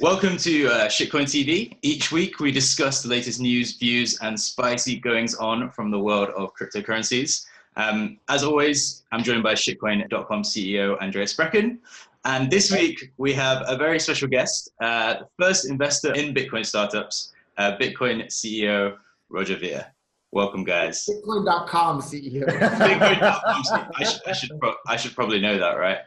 Welcome to Shitcoin TV. Each week we discuss the latest news, views, and spicy goings on from the world of cryptocurrencies. As always, I'm joined by Shitcoin.com CEO Andreas Brecken. And this week we have a very special guest, first investor in Bitcoin startups, Bitcoin CEO Roger Ver. Welcome, guys. Shitcoin.com CEO. Bitcoin.com CEO. I should probably know that, right?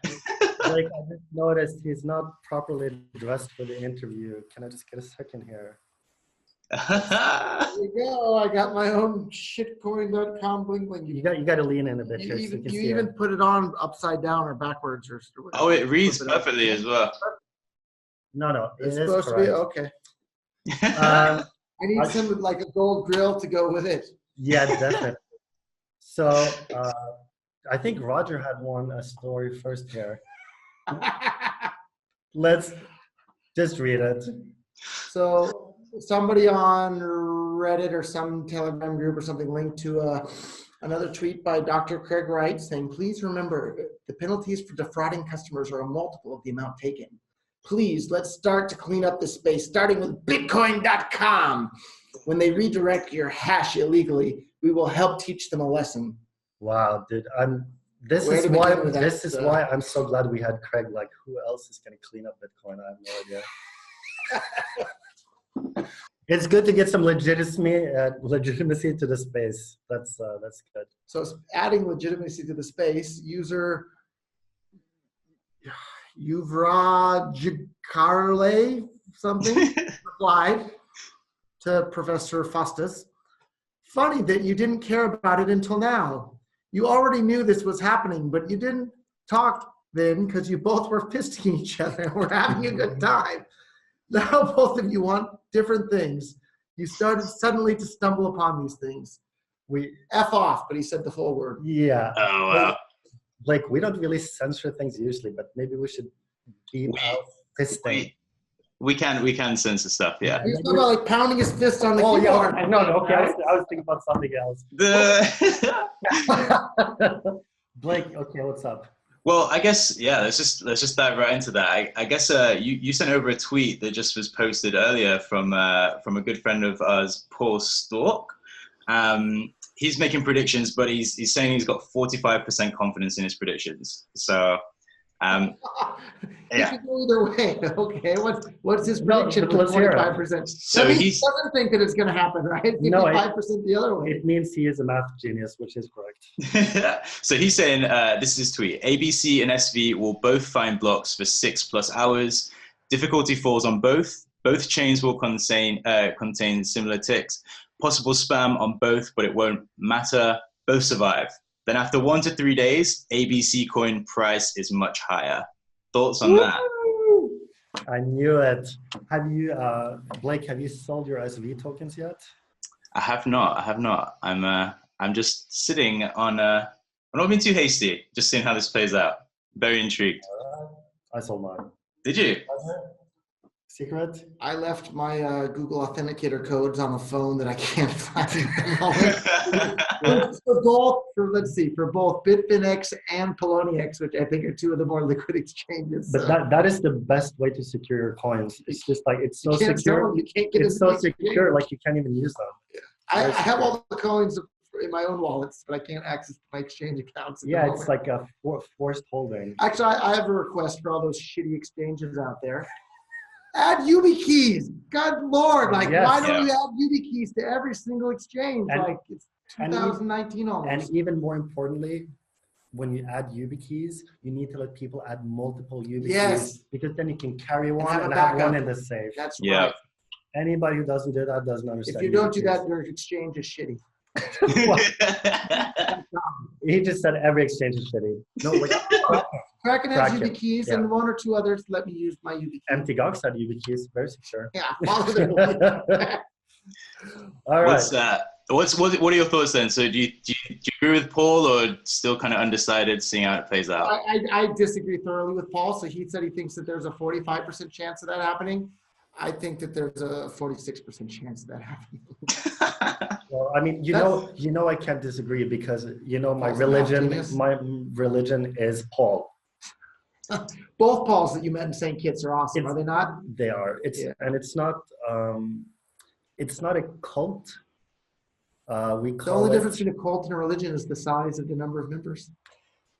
Like, I just noticed he's not properly dressed for the interview. Can I just get a second here? There you go. I got my own Shitcoin.com bling bling. You got to lean in a bit here. You even put it on upside down or backwards or. Oh, it reads perfectly as well. No, it's supposed to be okay. I need some with like a gold grill to go with it. Yeah, definitely. So I think Roger had a story first here. Let's just read it. So somebody on Reddit or some Telegram group or something linked to another tweet by Dr. Craig Wright saying, please remember the penalties for defrauding customers are a multiple of the amount taken. Please, let's start to clean up this space, starting with Bitcoin.com. When they redirect your hash illegally, we will help teach them a lesson. Wow, dude. This is why I'm so glad we had Craig. Like, who else is going to clean up Bitcoin? I have no idea. It's good to get some legitimacy to the space. That's good. So adding legitimacy to the space, user Yuvrajkarle something replied to Professor Faustus. Funny that you didn't care about it until now. You already knew this was happening, but you didn't talk then because you both were fisting each other and were having a good time. Now both of you want different things. You started suddenly to stumble upon these things. We F off, but he said the full word. Yeah. Oh, wow. Like, we don't really censor things usually, but maybe we should beep out fisting. We can censor stuff, yeah. He's talking about like pounding his fist on the keyboard. Yeah, no, okay. I was thinking about something else. Blake, okay, what's up? Well, I guess, yeah, let's just dive right into that. I guess you sent over a tweet that just was posted earlier from a good friend of ours, Paul Stork. He's making predictions, but he's saying he's got 45% confidence in his predictions. So, yeah. Could go either way. Okay, what's his prediction? 45%. So he doesn't think that it's going to happen, right? 55% the other way. It means he is a math genius, which is correct. So he's saying, this is his tweet: ABC and SV will both find blocks for 6+ hours. Difficulty falls on both. Both chains will contain similar ticks. Possible spam on both, but it won't matter. Both survive. Then after 1 to 3 days, ABC coin price is much higher. Thoughts on that? I knew it. Have you, Blake? Have you sold your SV tokens yet? I have not. I'm just sitting on. I'm not being too hasty. Just seeing how this plays out. Very intrigued. I sold mine. Did you? Secret? I left my Google Authenticator codes on a phone that I can't find at the moment. For both BitFinex and Poloniex, which I think are two of the more liquid exchanges. But that is the best way to secure your coins. It's just like, it's so secure. You can't get it's so secure, like you can't even use them. Yeah. I have all the coins in my own wallets, but I can't access my exchange accounts. Yeah, it's like a forced holding. Actually, I have a request for all those shitty exchanges out there. Add YubiKeys. God Lord, like, why don't you add YubiKeys to every single exchange? Like, it's 2019 almost. And even more importantly, when you add YubiKeys, you need to let people add multiple YubiKeys. Yes. Because then you can carry one and have one in the safe. That's right. Anybody who doesn't do that doesn't understand. If you don't do that, your exchange is shitty. He just said every exchange is shitty. No, Kraken has YubiKeys, and one or two others let me use my YubiKeys. Empty Gox had YubiKeys, very secure. Yeah, follow them. All right. What are your thoughts then? So do you agree with Paul, or still kind of undecided, seeing how it plays out? I disagree thoroughly with Paul. So he said he thinks that there's a 45% chance of that happening. I think that there's a 46% chance of that happening. Well, I mean, you know, I can't disagree because my religion is Paul. Both Pauls that you met in St. Kitts are awesome, are they not? They are. And it's not a cult. The only difference between a cult and a religion is the size of the number of members.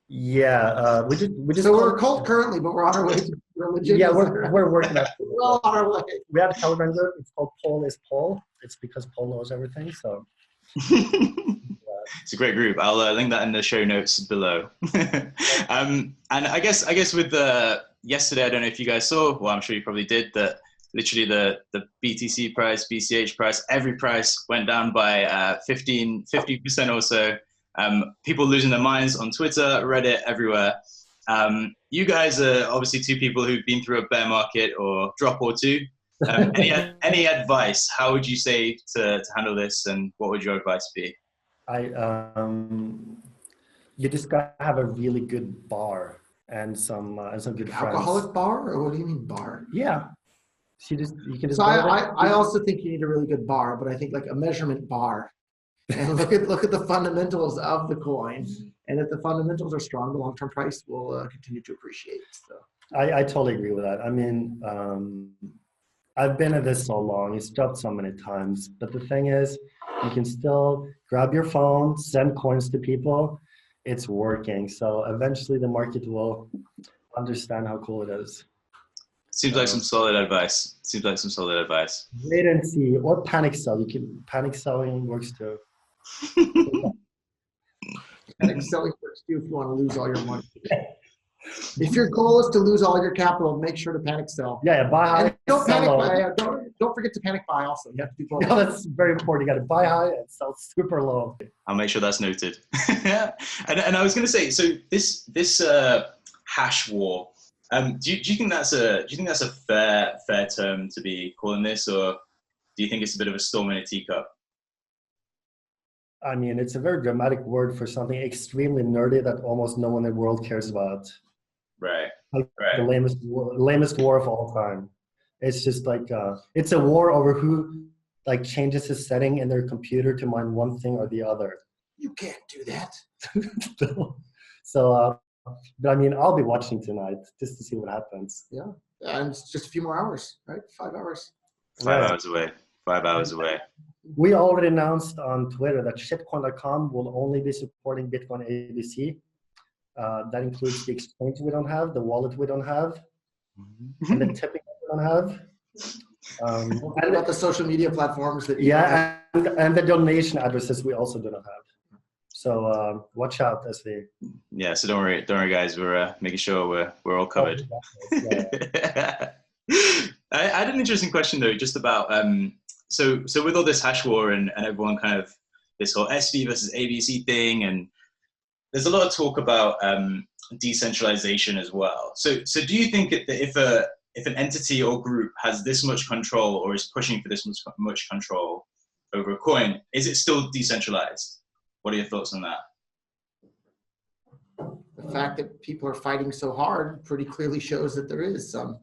Yeah, we just. So we're a cult currently, but we're on our way to religion. Yeah, we're working on it. We're all on our way. We have a Telegram group. It's called Paul is Paul. It's because Paul knows everything. So. It's a great group. I'll link that in the show notes below. And I guess with the yesterday, I don't know if you guys saw. Well, I'm sure you probably did. That literally the BTC price, BCH price, every price went down by 50% or so. People losing their minds on Twitter, Reddit, everywhere. You guys are obviously two people who've been through a bear market or drop or two. Any advice? How would you say to handle this, and what would your advice be? You just gotta have a really good bar and some good friends. Alcoholic bar, or what do you mean bar? Yeah. You can just. So I also think you need a really good bar, but I think like a measurement bar, and look at the fundamentals of the coin, and if the fundamentals are strong, the long-term price will continue to appreciate. So I totally agree with that. I mean, I've been at this so long; it's dropped so many times. But the thing is, you can still grab your phone, send coins to people. It's working. So eventually, the market will understand how cool it is. Seems like some solid advice. Wait and see, or panic sell. Panic selling works too. Panic selling works too if you want to lose all your money. If your goal is to lose all your capital, make sure to panic sell. Yeah, buy high. And don't panic buy. Don't forget to panic buy also. You have to do both. No, that's very important. You got to buy high and sell super low. I'll make sure that's noted. and I was going to say, so this hash war. Do you think that's a fair term to be calling this, or do you think it's a bit of a storm in a teacup? I mean, it's a very dramatic word for something extremely nerdy that almost no one in the world cares about. Right. Like the lamest war of all time. It's just like it's a war over who like changes his setting in their computer to mine one thing or the other. You can't do that. So. But I mean, I'll be watching tonight just to see what happens. Yeah, and it's just a few more hours, right? 5 hours. 5 hours away. 5 hours away. We already announced on Twitter that Shitcoin.com will only be supporting Bitcoin ABC. That includes the exchange we don't have, the wallet we don't have, and the tipping we don't have. What about the social media platforms that? And the donation addresses we also do not have. So watch out as they. Yeah, so don't worry, guys. We're making sure we're all covered. Yeah. I had an interesting question though, just about so with all this hash war and everyone kind of this whole SV versus ABC thing, and there's a lot of talk about decentralization as well. So do you think that if an entity or group has this much control or is pushing for this much control over a coin, is it still decentralized? What are your thoughts on that? The fact that people are fighting so hard pretty clearly shows that there is some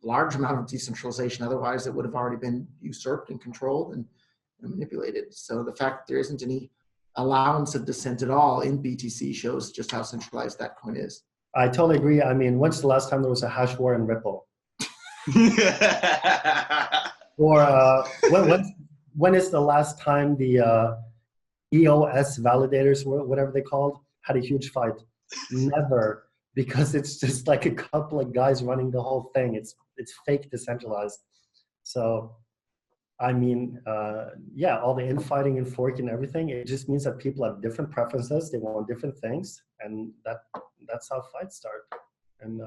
large amount of decentralization. Otherwise, it would have already been usurped and controlled and manipulated. So the fact that there isn't any allowance of dissent at all in BTC shows just how centralized that coin is. I totally agree. I mean, when's the last time there was a hash war in Ripple? Or when is the last time the EOS validators, whatever they called, had a huge fight? Never, because it's just like a couple of guys running the whole thing. It's fake decentralized. So, I mean, yeah, all the infighting and fork and everything, it just means that people have different preferences. They want different things, and that's how fights start. And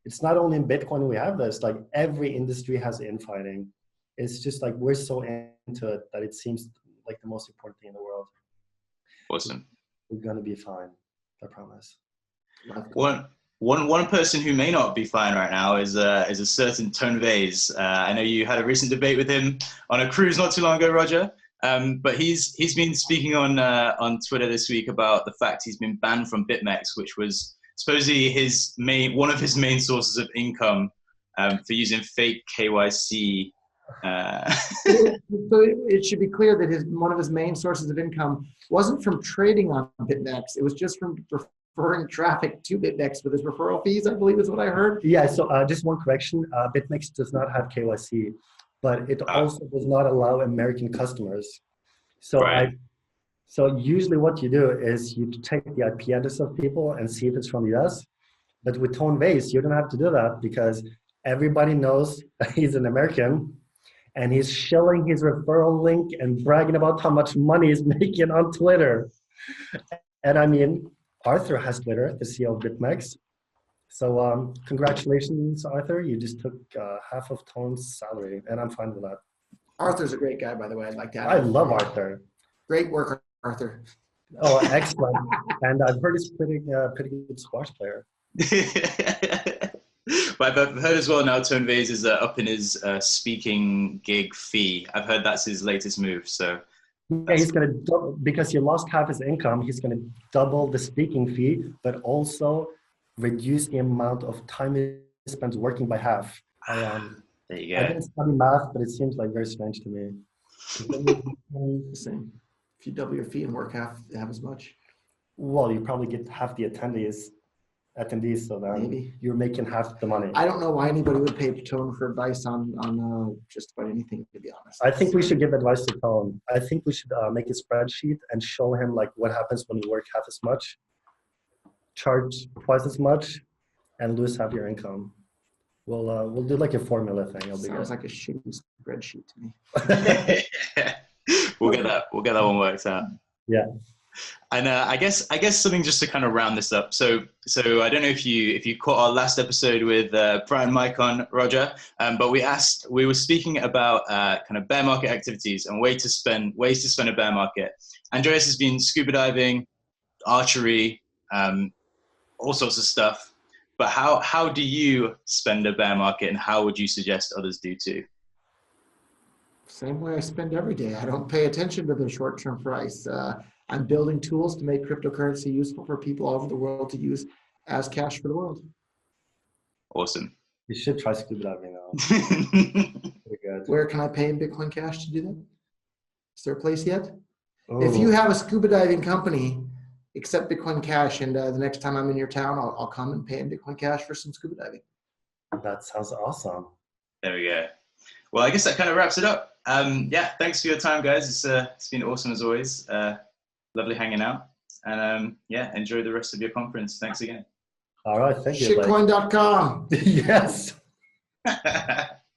it's not only in Bitcoin we have this. Like every industry has infighting. It's just like we're so into it that it seems like the most important thing in the world. Awesome. We're gonna be fine, I promise. One person who may not be fine right now is a certain Tone Vase. I know you had a recent debate with him on a cruise not too long ago, Roger. But he's been speaking on Twitter this week about the fact he's been banned from BitMEX, which was supposedly one of his main sources of income for using fake KYC. So it should be clear that one of his main sources of income wasn't from trading on BitMEX. It was just from referring traffic to BitMEX with his referral fees, I believe is what I heard. Yeah, so just one correction. BitMEX does not have KYC, but it also does not allow American customers. So Right. so usually what you do is you take the IP address of people and see if it's from the US. But with Tonebase, you don't have to do that because everybody knows that he's an American and he's shilling his referral link and bragging about how much money he's making on Twitter. And I mean, Arthur has Twitter, the CEO of BitMEX. So congratulations, Arthur. You just took half of Tone's salary, and I'm fine with that. Arthur's a great guy, by the way. I'd like to have I him. love Arthur. Great work, Arthur. Oh, excellent. And I've heard he's pretty good squash player. But I've heard as well now Tonebase is up in his speaking gig fee. I've heard that's his latest move. So yeah, he's going to, because he lost half his income, he's going to double the speaking fee, but also reduce the amount of time he spends working by half. There you I go. didn't study math, but it seems like very strange to me. The same. If you double your fee and work half as much. Well, you probably get half the attendees, so then Maybe. you're making half the money. I don't know why anybody would pay Tone for advice on just about anything, to be honest. I think we should give advice to Tone. I think we should make a spreadsheet and show him like what happens when you work half as much, charge twice as much, and lose half your income. We'll do like a formula thing. It'll be Sounds good. like a shitty spreadsheet to me. We'll get that one worked out. Yeah. And I guess something just to kind of round this up. So I don't know if you caught our last episode with Brian Mike on Roger, but we were speaking about kind of bear market activities and ways to spend a bear market. Andreas has been scuba diving, archery, all sorts of stuff. But how do you spend a bear market, and how would you suggest others do too? Same way I spend every day. I don't pay attention to the short-term price. I'm building tools to make cryptocurrency useful for people all over the world to use as cash for the world. Awesome. You should try scuba diving now. Pretty good. Where can I pay in Bitcoin Cash to do that? Is there a place yet? Oh. If you have a scuba diving company, accept Bitcoin Cash, and the next time I'm in your town, I'll come and pay in Bitcoin Cash for some scuba diving. That sounds awesome. There we go. Well, I guess that kind of wraps it up. Yeah, thanks for your time, guys. It's been awesome as always. Lovely hanging out. And yeah, enjoy the rest of your conference. Thanks again. All right, thank you. Shitcoin.com. Yes.